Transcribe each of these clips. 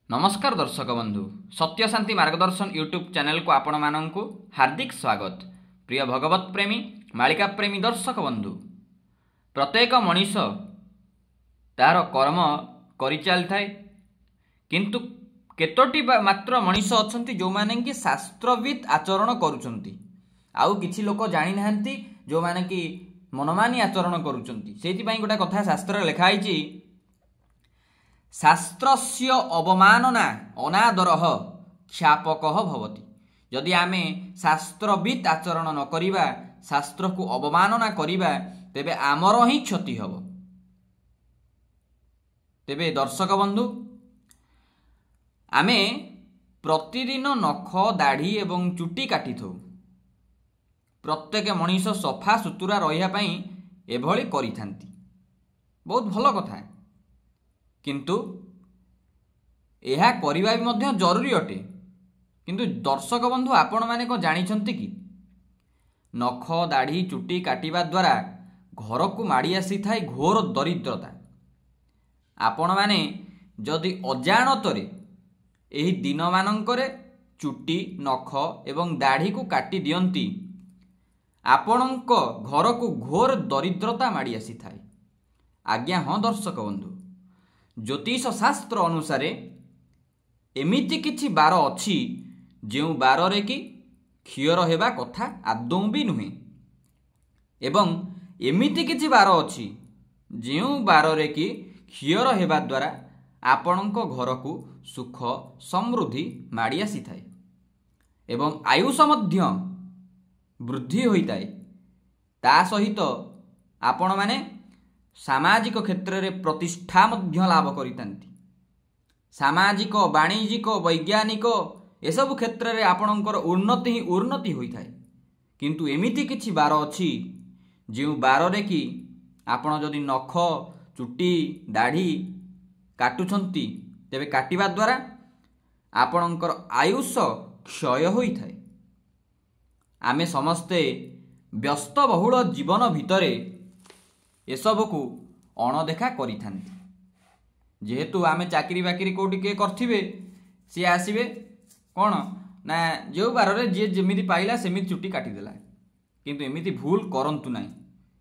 नमस्कार दर्शक बंधु सत्य शांति मार्गदर्शन यूट्यूब चैनल को आपण माननकु हार्दिक स्वागत। प्रिय भगवत प्रेमी मालिका प्रेमी दर्शक बंधु प्रत्येक मनीष तार कर्म करि चल थाए किंतु केतोटी मात्र मनीष अछंती जो माने कि शास्त्रविद आचरण करूछंती आउ किछि लोक जानि नाहंती जो माने कि मनमानी आचरण करूछंती। सेति पई गोटा कथा शास्त्र लिखा आइछि शास्त्रस्य अवमानना अनादरः ख्यापकः भवति। यदि आमे शास्त्रविद आचरण न करिबा शास्त्र को अवमानना करिबा तेबे आमर ही क्षति हबो। तेबे दर्शक बंधु आमे प्रतिदिन नख दाढ़ी एवं चुटी काटी थौ। प्रत्येक मनीष सफा सुतुरा रहिया पई एभली करिथांती बहुत भलो कथा किंतु यह करिबा भी मध्य जरूरी अटे। किंतु दर्शक बंधु आपण माने को जानिछंती कि नख दाढ़ी चुटी काटिबा द्वारा घर को माड़ी आसी थाए घोर दरिद्रता। आपण माने जदि अजाणतरे एही दिन मानंकरे चुटी नख एवं दाढ़ी को काटी दियंती आपणक घर को घोर दरिद्रता माड़ी आसी थाए। आज्ञा हाँ दर्शक बंधु ज्योतिष शास्त्र अनुसार एमिति किछि बार अछि जो बार रे कि क्षीर हेबा कथा आदौ भी नुहे एवं एमिति किछि बार अछि जो बार रे कि क्षीर हेबा द्वारा आपणक घर को सुख समृद्धि माड़ी आसी थाए एवं आयुष मध्य वृद्धि होइताए। ता सहित आपण माने सामाजिक क्षेत्र में प्रतिष्ठा मध्य लाभ करितांती। सामाजिक वाणिज्यिक वैज्ञानिक एसबु क्षेत्र में आपणकर उन्नति ही उन्नति होइथाए। किंतु एमिति किछि बार अछि जो बार रे कि आपण जदि नख चुटी दाढ़ी काटुछंती तेबे काटिबा द्वारा आपणकर आयुष क्षय होइथाए। आमे समस्ते व्यस्त बहुल जीवन भितरे एसबू को अणदेखा करिथांती। जेहेतु आमे चाकरी बाकरी कोटी के करथिबे सी आसीबे कोन ना जो बार रे जे जेमिति पाइला सेमिति चुटी काटी देला। किंतु एमिति भूल करंतु नाही।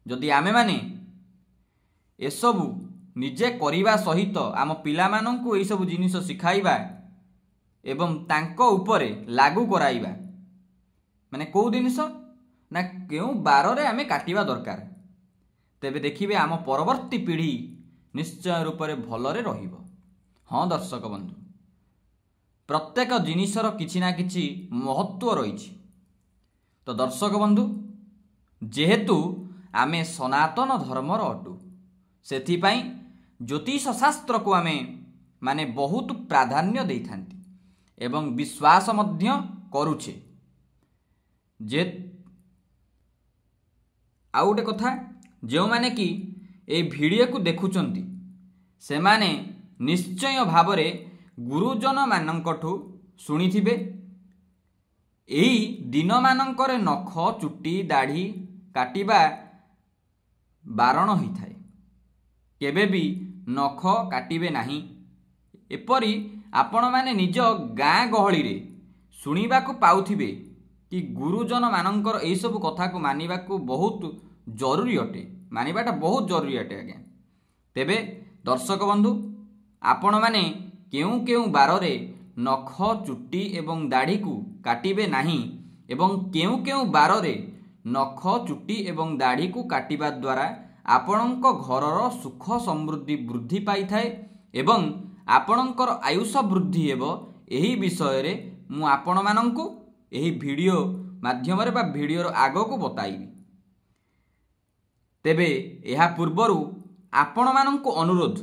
जदि आमे माने एसबू निजे करिबा सहित आम पिला माननकु एई सब जिनिस सिखाइबा एवं तांको उपरे लागू कराइबा माने को जिनिस ना केउ बार रे आमे काटिबा दरकार तेबे देखिबे आम परवर्ती पीढ़ी निश्चय रूप से भलरे रहिबो। हाँ दर्शक बंधु प्रत्येक जिनिसर किछि ना किछि महत्व रही। तो दर्शक बंधु जेहेतु आमे सनातन धर्मर अटु सेथिपाई ज्योतिष शास्त्र को आमे माने बहुत प्राधान्य देइथांती एवं विश्वास मध्य करूछे। जे आउ गोटे कथा जो माने कि ए वीडियो को देखुचंती से माने निश्चय भावरे गुरुजन मानंकठु सुनिथिबे एही दिन मानंकरे नख चुटी दाढ़ी काटिबा बारण होई थाए। केबे भी नख काटिबे नाही। एपरी आपण माने निज गाँ गहली रे सुनिबा को पाउथिबे कि गुरुजन मानंकर एई सब कथा को मानिबा को बहुत जरूरी अटे। मानिबाटा बहुत जरूरी अटे आज्ञा। तेबे दर्शक बंधु आपण माने केउ केउ बार रे नख चुटी एवं दाढ़ी को काटिबे नाही एवं केउ केउ बार रे नख चुटी एवं दाढ़ी को काटिबा द्वारा आपणक घरर सुख समृद्धि वृद्धि पाई थाए एवं आपणकर आयुष वृद्धि हेबो। एही विषय रे मु आपण माननकु एही वीडियो माध्यम रे बा वीडियो आगो को बताइबी। तेबे यह पूर्वर आपण माननकु अनुरोध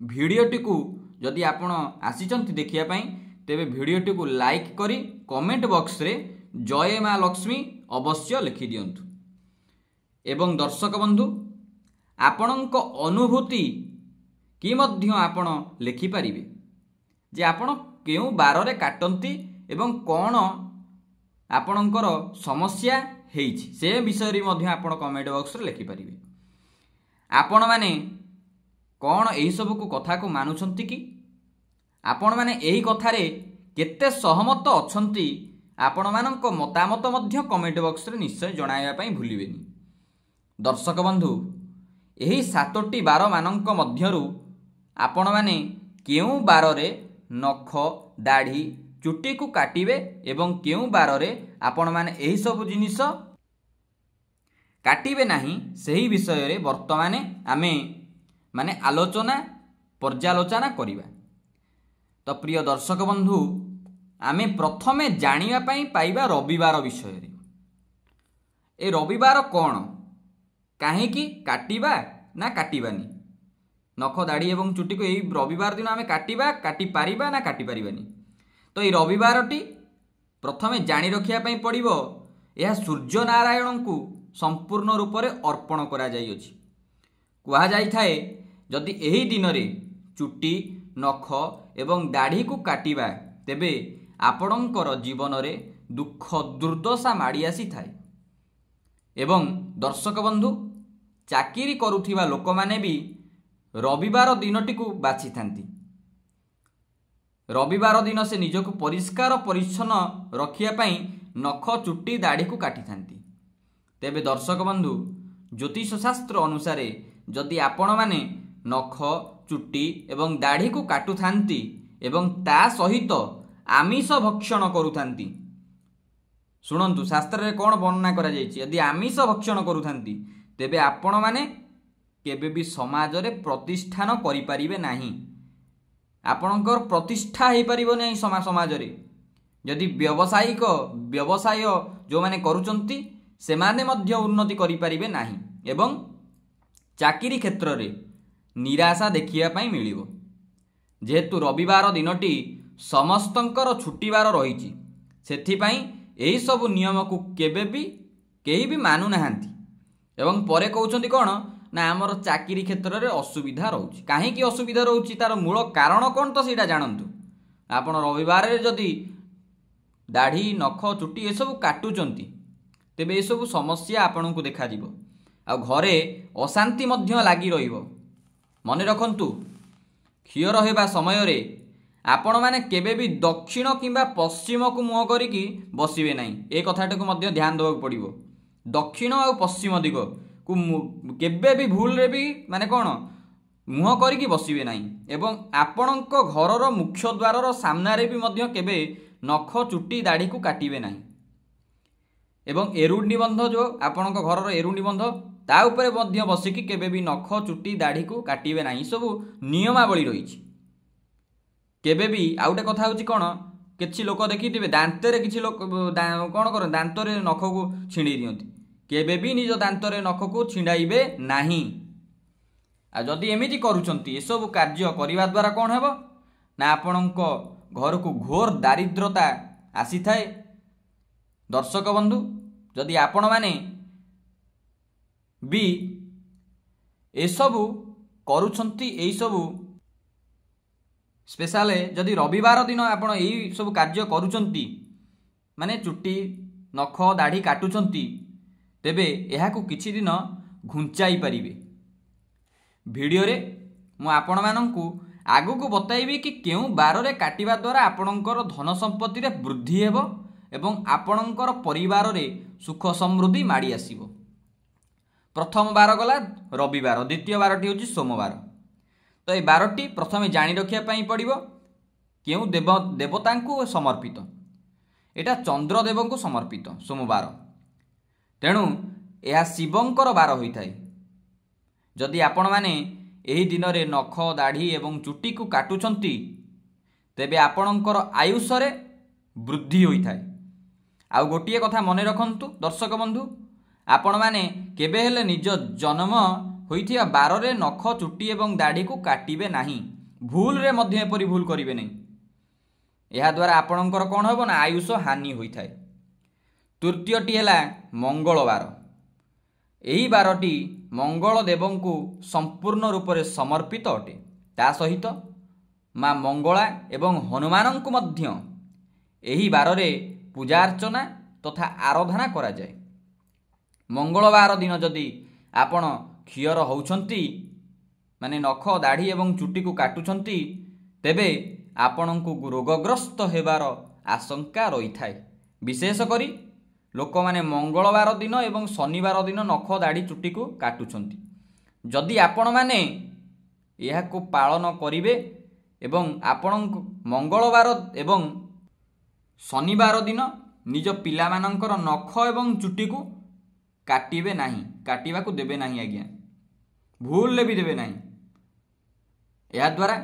वीडियोटी को जदि आपण आसीचंती देखिया पई तेबे वीडियोटी को लाइक करी कमेंट बॉक्स रे जय मां लक्ष्मी अवश्य लिखि दियंतु। एवं दर्शक बंधु आपणक अनुभूति कि मध्य आपण लिखि परिबे जे आपण केउ बार रे काटंती एवं कोन आपणकर समस्या हेइछि से विषय रे मध्य आपण कमेंट बॉक्स रे लिखि परिबे। आपण माने कोन एही सब को कथा को मानुछंती कि आपण माने एही कथारे केते सहमत अछंती आपण मानक मतामत मध्य कमेंट बॉक्स रे निश्चय जणाइबा पई भूलिबेनी। दर्शक बंधु एही 7टी बार मानक मध्यरु आपण माने केउ बार रे नख दाढ़ी चुटी को काटिबे एवं केउ बार रे आपण माने एही सब जिनिस काटिबे नाही सही विषय रे वर्तमाने आमे माने आलोचना पर्यालोचना करिबा। तो प्रिय दर्शक बंधु आमे प्रथमे जानिबा पई पाइबा रविवार विषय रे। ए रविवार कौन कहीं काटिबा ना काटिबानी नख दाढ़ी एवं चुटी को यही रविवार दिन आमे काटिबा काटि पारिबा ना काटि पारिबानी। तो ये रविवारटी प्रथमे जानी रखिया पई पड़िबो यह सूर्य नारायण को संपूर्ण रूप से अर्पण करा जाई अछि। कुहा जाई थाए जदि एही दिन रे चुटी नख एवं दाढ़ी को काटिबा तेबे आपणकर जीवन रे दुख दुर्दशा माड़ी आसी थाए। एवं दर्शक बंधु चाकिरी करुथिबा लोक माने भी रविवार दिनटी को बाछि थांती। रविवार दिन से निजको परिष्कार परिच्छन्न रखिया पई नख चुटी दाढ़ी को काटि थांती। तेबे दर्शक बंधु ज्योतिष शास्त्र अनुसार जदि आपण माने नख चुटी एवं दाढ़ी को काटु थांती एवं ता सहित आमिष भक्षण करू थांती, शुणंतु शास्त्र रे कोन वर्णना करा जायछि यदि आमिष भक्षण करू थांती तेबे आपण माने केबे भी समाज रे प्रतिष्ठान करि परिबे नाही। आपणकर प्रतिष्ठा हे परिबो नाही समाज रे। यदि व्यवसायिक व्यवसाय जो माने करूचंती से माने मध्य उन्नति करि परिबे नाही एवं चाकिरी क्षेत्र रे निराशा देखिया पई मिलिबो। जेहेतु रविवार दिनटी समस्तंकर छुट्टीवार रही सेथिपाई एही सब नियम को केबे भी केही भी मानु नाहांती एवं परे कहउछंती कोन ना हमर चाकिरी क्षेत्र रे असुविधा रहउची। काहे कि असुविधा रहउची तार मूल कारण कोन तो सेटा जानंतु। आपण रविवार रे जदि दाढ़ी नख चुटी ए सब काटुचंती तेबे ए सब समस्या आपण को देखा दिबो आ घरे अशांति मध्य लागी रहिबो। मने रखंतु क्षीर हेबा समय रे आपण माने केबे भी दक्षिण किंबा पश्चिम को मुह करिकी बसिबे नाही। ए कथाटा को मध्य ध्यान देबा पड़िबो। दक्षिण और पश्चिम दिग को केबे भी भूल रे भी माने कोन मुह करिकी बसिबे नाही एवं आपणक घरर मुख्य द्वारर सामना रे भी मध्य केबे नख चुटी दाढ़ी को काटिबे नाही। एवं एरुंडी बंध जो आपणक घरर एरुंडी बंध ता ऊपर मध्य बसिकी केबे भी नख चुटी दाढ़ी को काटिबे नाही। सब नियमावली रही। केबे भी आउटे कथा होची कोन किछि लोक देखिथिबे दांतरे किछि लोक कोन कर दांतरे नख को छिंडी दियंती केबे भी निज दांतरे नख को छिंडाइबे नाही। आ जदि एमिति करूचंती ए सब कार्य करिवा द्वारा कोन हेबो ना आपणक घर को घोर दारिद्रता आसी थाए। दर्शक बंधु जदि आपण माने भी ए सब करूछंती एई सब स्पेशल जदि रविवार दिन आपण एई सब कार्य करूछंती माने चुट्टी नख दाढ़ी काटुछंती तेबे एहा को किछि दिन घुंचाई परिबे। वीडियो रे मु आपण माननकु आगु को बताइबी कि केउ बार रे काटिबा द्वारा आपणकर धन संपत्ति रे वृद्धि हेबो एवं आपणकर परिवार रे सुख समृद्धि माड़ी आसीबो। प्रथम बार गला रविवार, द्वितीय बारटी होची सोमवार। तो ये बारटी प्रथमे जानी रखिया पई पड़िबो केउ देवता को समर्पित। एटा चंद्रदेव को समर्पित सोमवार, तेणु यह शिवंकर बार होई थाए। जदि आपण माने एही दिन रे नख दाढ़ी एवं चुटी को काटुछंती तेबे आपणकर आयुष रे वृद्धि होई थाए। आउ गोटिए कथा मने रखंतु दर्शक बंधु, आपण माने केबे हेले निज जन्म होइथिया बार रे नख चुटी एवं दाढ़ी को काटिबे नाही। भूल रे मध्य एपरि भूल करिबे नहीं। एहा द्वारा आपणकर कोन होबो ना आयुष हानि होई थाए। तृतीयटी हेला मंगलवार। एही बारटी मंगल देवं को संपूर्ण रूप से समर्पित अटे। ता सहित माँ मंगला एवं हनुमान को मध्य एही बार रे पूजा अर्चना तथा आराधना करा जाए। मंगलवार दिन जदि आपण क्षीर होउछंती माने नख दाढ़ी एवं चुटी को काटुछंती तेबे ଆପଣଙ୍କୁ ରୋଗଗ୍ରସ୍ତ ହେବାର ଆଶଙ୍କା ରହିଥାଏ। ବିଶେଷ କରି ଲୋକମାନେ ମଙ୍ଗଳବାର ଦିନ ଏବଂ ଶନିବାର ଦିନ ନଖ ଦାଢ଼ି ଚୁଟିକୁ କାଟୁଛନ୍ତି। ଯଦି ଆପଣମାନେ ଏହାକୁ ପାଳନ କରିବେ ଏବଂ ଆପଣଙ୍କ ମଙ୍ଗଳବାର ଏବଂ ଶନିବାର ଦିନ ନିଜ ପିଲାମାନଙ୍କର ନଖ ଏବଂ ଚୁଟିକୁ କାଟିବେ ନାହିଁ, କାଟିବାକୁ ଦେବେ ନାହିଁ ଆଜ୍ଞା, ଭୁଲରେ ବି ଦେବେ ନାହିଁ। ଏହାଦ୍ୱାରା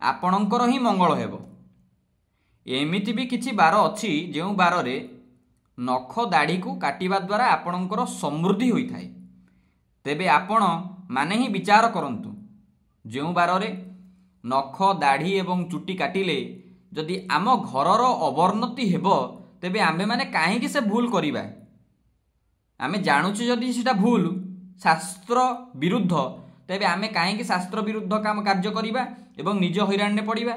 ଆପଣଙ୍କର ହିଁ ମଙ୍ଗଳ ହେବ। ଏମିତି ବି କିଛି ବାର ଅଛି ଯେଉଁ ବାରରେ ନଖ ଦାଢ଼ିକୁ କାଟିବା ଦ୍ୱାରା ଆପଣଙ୍କର ସମୃଦ୍ଧି ହୋଇଥାଏ। ତେବେ ଆପଣ ମାନେ ହିଁ ବିଚାର କରନ୍ତୁ, ଯେଉଁ ବାରରେ ନଖ ଦାଢ଼ି ଏବଂ ଚୁଟି କାଟିଲେ ଯଦି ଆମ ଘରର ଅବନ୍ନତି ହେବ ତେବେ ଆମ୍ଭେମାନେ କାହିଁକି ସେ ଭୁଲ କରିବା? ଆମେ ଜାଣୁଛୁ ଯଦି ସେଟା ଭୁଲ, ଶାସ୍ତ୍ର ବିରୁଦ୍ଧ, ତେବେ ଆମେ କାହିଁକି ଶାସ୍ତ୍ର ବିରୁଦ୍ଧ କାମ କାର୍ଯ୍ୟ କରିବା ଏବଂ ନିଜ ହଇରାଣରେ ପଡ଼ିବା?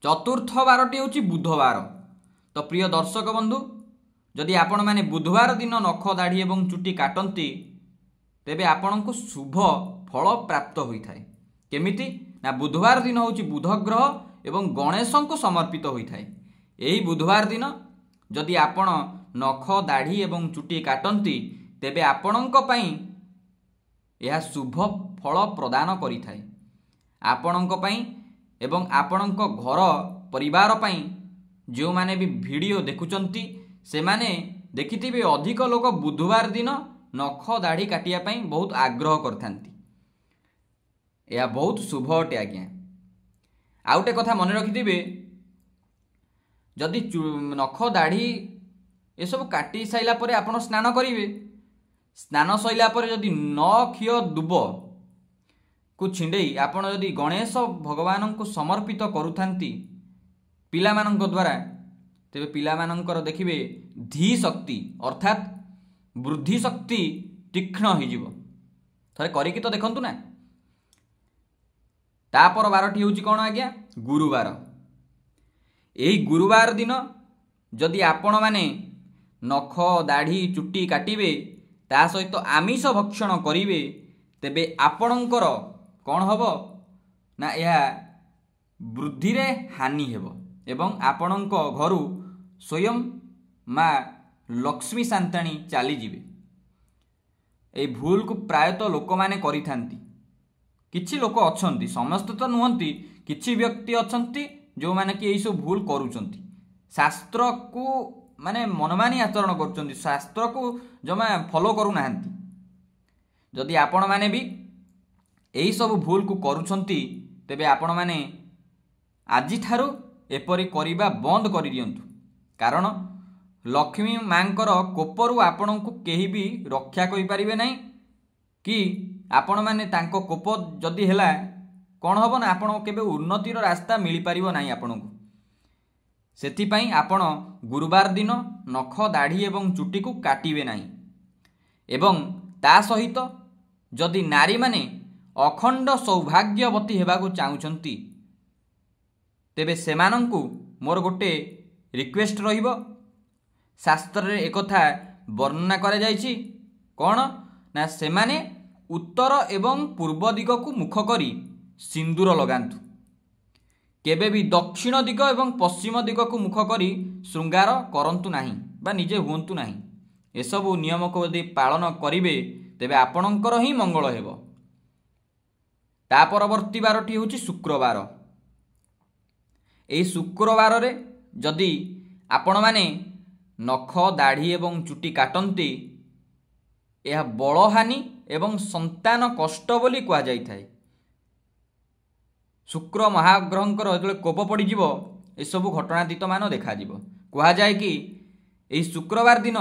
ଚତୁର୍ଥ ବାରଟି ହେଉଛି ବୁଧବାର। ତ ପ୍ରିୟ ଦର୍ଶକ ବନ୍ଧୁ, ଯଦି ଆପଣମାନେ ବୁଧବାର ଦିନ ନଖ ଦାଢ଼ି ଏବଂ ଚୁଟି କାଟନ୍ତି ତେବେ ଆପଣଙ୍କୁ ଶୁଭ ଫଳ ପ୍ରାପ୍ତ ହୋଇଥାଏ। କେମିତି ନା, ବୁଧବାର ଦିନ ହେଉଛି ବୁଧ ଗ୍ରହ ଏବଂ ଗଣେଶଙ୍କୁ ସମର୍ପିତ ହୋଇଥାଏ। ଏହି ବୁଧବାର ଦିନ ଯଦି ଆପଣ ନଖ ଦାଢ଼ି ଏବଂ ଚୁଟି କାଟନ୍ତି ତେବେ ଆପଣଙ୍କ ପାଇଁ ଏହା ଶୁଭ ଫଳ ପ୍ରଦାନ କରିଥାଏ। ଆପଣଙ୍କ ପାଇଁ ଏବଂ ଆପଣଙ୍କ ଘର ପରିବାର ପାଇଁ ଯେଉଁମାନେ ବି ଭିଡ଼ିଓ ଦେଖୁଛନ୍ତି ସେମାନେ ଦେଖିଥିବେ ଅଧିକ ଲୋକ ବୁଧବାର ଦିନ ନଖ ଦାଢ଼ି କାଟିବା ପାଇଁ ବହୁତ ଆଗ୍ରହ କରିଥାନ୍ତି। ଏହା ବହୁତ ଶୁଭ ଅଟେ ଆଜ୍ଞା। ଆଉ ଗୋଟେ କଥା ମନେ ରଖିଥିବେ, ଯଦି ନଖ ଦାଢ଼ି ଏସବୁ କାଟି ସାରିଲା ପରେ ଆପଣ ସ୍ନାନ କରିବେ, ସ୍ନାନ ସରିଲା ପରେ ଯଦି ନଖିଅ ଦୁବକୁ ଛିଣ୍ଡେଇ ଆପଣ ଯଦି ଗଣେଶ ଭଗବାନଙ୍କୁ ସମର୍ପିତ କରୁଥାନ୍ତି ପିଲାମାନଙ୍କ ଦ୍ୱାରା, ତେବେ ପିଲାମାନଙ୍କର ଦେଖିବେ ଧୀ ଶକ୍ତି ଅର୍ଥାତ୍ ବୃଦ୍ଧି ଶକ୍ତି ତୀକ୍ଷ୍ଣ ହୋଇଯିବ। ଥରେ କରିକି ତ ଦେଖନ୍ତୁ ନା। ତାପର ବାରଟି ହେଉଛି କ'ଣ ଆଜ୍ଞା? ଗୁରୁବାର। ଏହି ଗୁରୁବାର ଦିନ ଯଦି ଆପଣମାନେ ନଖ ଦାଢ଼ି ଚୁଟି କାଟିବେ ତା ସହିତ ଆମିଷ ଭକ୍ଷଣ କରିବେ ତେବେ ଆପଣଙ୍କର କ'ଣ ହେବ ନା, ଏହା ବୃଦ୍ଧିରେ ହାନି ହେବ ଏବଂ ଆପଣଙ୍କ ଘରୁ ସ୍ୱୟଂ ମା ଲକ୍ଷ୍ମୀ ସାନ୍ତାଣୀ ଚାଲିଯିବେ। ଏହି ଭୁଲକୁ ପ୍ରାୟତଃ ଲୋକମାନେ କରିଥାନ୍ତି। କିଛି ଲୋକ ଅଛନ୍ତି, ସମସ୍ତେ ତ ନୁହନ୍ତି, କିଛି ବ୍ୟକ୍ତି ଅଛନ୍ତି ଯେଉଁମାନେ କି ଏହିସବୁ ଭୁଲ କରୁଛନ୍ତି। ଶାସ୍ତ୍ରକୁ ମାନେ ମନମାନି ଆଚରଣ କରୁଛନ୍ତି, ଶାସ୍ତ୍ରକୁ ଜମା ଫଲୋ କରୁନାହାନ୍ତି। ଯଦି ଆପଣମାନେ ବି ଏହିସବୁ ଭୁଲକୁ କରୁଛନ୍ତି ତେବେ ଆପଣମାନେ ଆଜିଠାରୁ ଏପରି କରିବା ବନ୍ଦ କରିଦିଅନ୍ତୁ। କାରଣ ଲକ୍ଷ୍ମୀ ମାଙ୍କର କୋପରୁ ଆପଣଙ୍କୁ କେହି ବି ରକ୍ଷା କରିପାରିବେ ନାହିଁ କି ଆପଣମାନେ ତାଙ୍କ କୋପ ଯଦି ହେଲା କ'ଣ ହେବ ନା, ଆପଣ କେବେ ଉନ୍ନତିର ରାସ୍ତା ମିଳିପାରିବ ନାହିଁ ଆପଣଙ୍କୁ। ସେଥିପାଇଁ ଆପଣ ଗୁରୁବାର ଦିନ ନଖ ଦାଢ଼ି ଏବଂ ଚୁଟିକୁ କାଟିବେ ନାହିଁ। ଏବଂ ତା ସହିତ ଯଦି ନାରୀମାନେ ଅଖଣ୍ଡ ସୌଭାଗ୍ୟବତୀ ହେବାକୁ ଚାହୁଁଛନ୍ତି ତେବେ ସେମାନଙ୍କୁ ମୋର ଗୋଟେ ରିକ୍ୱେଷ୍ଟ ରହିବ। ଶାସ୍ତ୍ରରେ ଏକଥା ବର୍ଣ୍ଣନା କରାଯାଇଛି କ'ଣ ନା, ସେମାନେ ଉତ୍ତର ଏବଂ ପୂର୍ବ ଦିଗକୁ ମୁଖ କରି ସିନ୍ଦୁର ଲଗାନ୍ତୁ। କେବେ ବି ଦକ୍ଷିଣ ଦିଗ ଏବଂ ପଶ୍ଚିମ ଦିଗକୁ ମୁଖ କରି ଶୃଙ୍ଗାର କରନ୍ତୁ ନାହିଁ ବା ନିଜେ ହୁଅନ୍ତୁ ନାହିଁ। ଏସବୁ ନିୟମକୁ ଯଦି ପାଳନ କରିବେ ତେବେ ଆପଣଙ୍କର ହିଁ ମଙ୍ଗଳ ହେବ। ତା ପରବର୍ତ୍ତୀ ବାରଟି ହେଉଛି ଶୁକ୍ରବାର। ଏହି ଶୁକ୍ରବାରରେ ଯଦି ଆପଣମାନେ ନଖ ଦାଢ଼ି ଏବଂ ଚୁଟି କାଟନ୍ତି ଏହା ବଳହାନି ଏବଂ ସନ୍ତାନ କଷ୍ଟ ବୋଲି କୁହାଯାଇଥାଏ। ଶୁକ୍ର ମହାଗ୍ରହଙ୍କର ଯେତେବେଳେ କୋପ ପଡ଼ିଯିବ ଏସବୁ ଘଟଣାତୀତମାନ ଦେଖାଯିବ। କୁହାଯାଏ କି ଏହି ଶୁକ୍ରବାର ଦିନ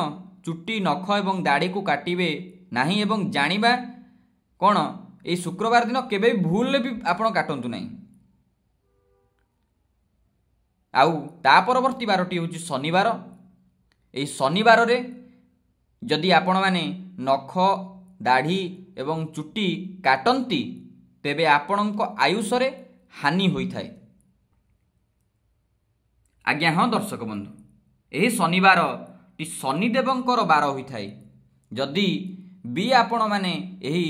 ଚୁଟି ନଖ ଏବଂ ଦାଢ଼ିକୁ କାଟିବେ ନାହିଁ ଏବଂ ଜାଣିବା କ'ଣ, ଏହି ଶୁକ୍ରବାର ଦିନ କେବେ ବି ଭୁଲରେ ବି ଆପଣ କାଟନ୍ତୁ ନାହିଁ। ଆଉ ତା ପରବର୍ତ୍ତୀ ବାରଟି ହେଉଛି ଶନିବାର। ଏହି ଶନିବାରରେ ଯଦି ଆପଣମାନେ ନଖ ଦାଢ଼ି ଏବଂ ଚୁଟି କାଟନ୍ତି ତେବେ ଆପଣଙ୍କ ଆୟୁଷରେ ହାନି ହୋଇଥାଏ। ଆଜ୍ଞା ହଁ ଦର୍ଶକ ବନ୍ଧୁ, ଏହି ଶନିବାରଟି ଶନିଦେବଙ୍କର ବାର ହୋଇଥାଏ। ଯଦି ବି ଆପଣମାନେ ଏହି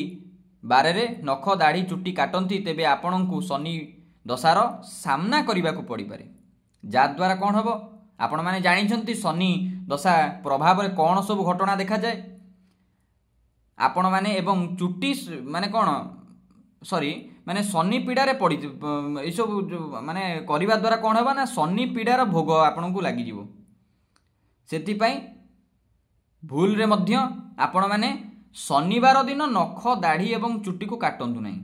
ବାରରେ ନଖ ଦାଢ଼ି ଚୁଟି କାଟନ୍ତି ତେବେ ଆପଣଙ୍କୁ ଶନି दशार सामना करने को पड़ पारे। जद्वारा कौन हम आपण मैंने जानते शनि दशा प्रभाव में कौन सब घटना देखा जाए आपण मैंने एवं चुटी माने कौन सॉरी माने शनि पीड़ारे पड़ी सब माने करने द्वारा कौन होगा ना शनि पीड़ार भोग आपन को लगिज से भूल रे मध्य आपण मैंने शनिवार दिन नख दाढ़ी एवं चुटी को काटंतु नहीं।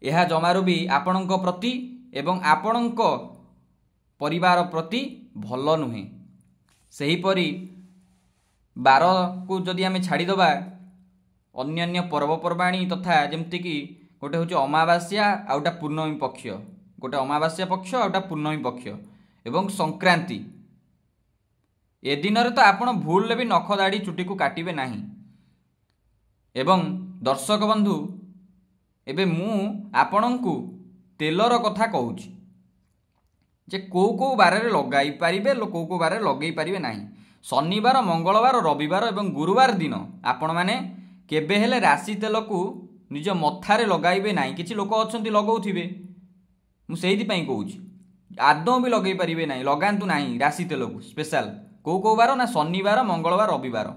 यह जमारू भी आपण प्रति एवं आपण परिवार प्रति भल नुहे। सेहीपरि बार को जदि आम छाड़ीदबा अन्य पर्वपर्वाणी तथा जमती कि गोटे हूँ अमावास्या आउटा पूर्णमी पक्ष गोटे अमावास्या पक्ष आउटा पूर्णमी पक्ष एवं संक्रांति ए दिन तो आपण भूल भी नख दाढ़ी चुटी को काटिबे नहीं। एवं दर्शक बंधु एबे मु आपण को तेलर कथा कहूची जे को बारे लगाई पारिबे को बारे लगे पारिबे नहीं। शनिवार मंगलवार रविवार एवं गुरुवार दिन आपण माने केबे हेले राशि तेल को निज मथारे लगाइबे नहीं। किछि लोक अछंती लगाउथिबे मु सेहिति पई कहूची आदौ भी लगे पारिबे नहीं लगांतु नहीं राशि तेल को स्पेशल को बार ना शनिवार मंगलवार रविवार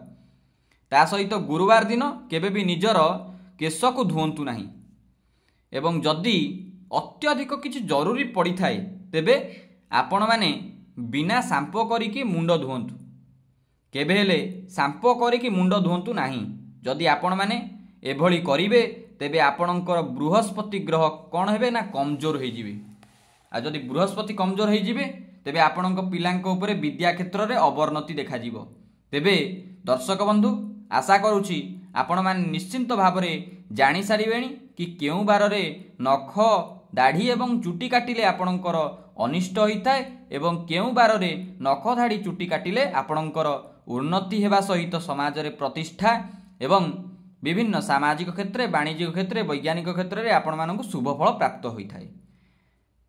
ता सहित गुरुवार दिन केबे भी निजर केश को धुवंतु नहीं। एवं जदि अत्यधिक किछि जरूरी पड़ी थाए तेबे आपण माने बिना सांपो करिकी मुंड धुवंतु केबे हेले सांपो करिकी मुंड धुवंतु नहीं। जदि आपण माने एभली करिवे तेबे आपणकर बृहस्पति ग्रह कौन हेबे ना कमजोर हो जिवे। आ जदि बृहस्पति कमजोर हो जिवे तेबे आपणक पिलांक उपरे विद्या क्षेत्र रे अवनति देखा जिवो। तेबे दर्शक बंधु आशा करूछि आपण माने निश्चिंत भावरे जानि सारिबेनी कि केउ बार रे नख दाढ़ी एवं चुटी काटिले आपणकर अनिष्ट होइताए एवं केउ बार रे नख दाढ़ी चुटी काटिले आपणकर उन्नति हेबा सहित समाज रे प्रतिष्ठा एवं विभिन्न सामाजिक क्षेत्र वाणिज्यिक क्षेत्र वैज्ञानिक क्षेत्र में आपण मानक शुभ फल प्राप्त होइथाए।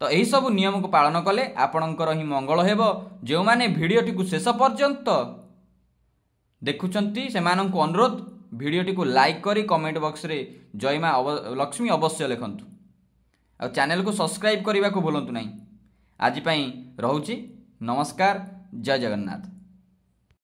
तो यही सब नियम को पालन कले आपणकर ही मंगल हेब। जो माने भिडियोटी को शेष पर्यंत देखुचंती सेमानंकु अनुरोध भिडियोटी को लाइक करी कमेंट बॉक्स रे जय मां लक्ष्मी अवश्य लिखंतु आ चैनल को सब्सक्राइब करने को भूलंतु नहीं। आज पई रहुची नमस्कार जय जगन्नाथ।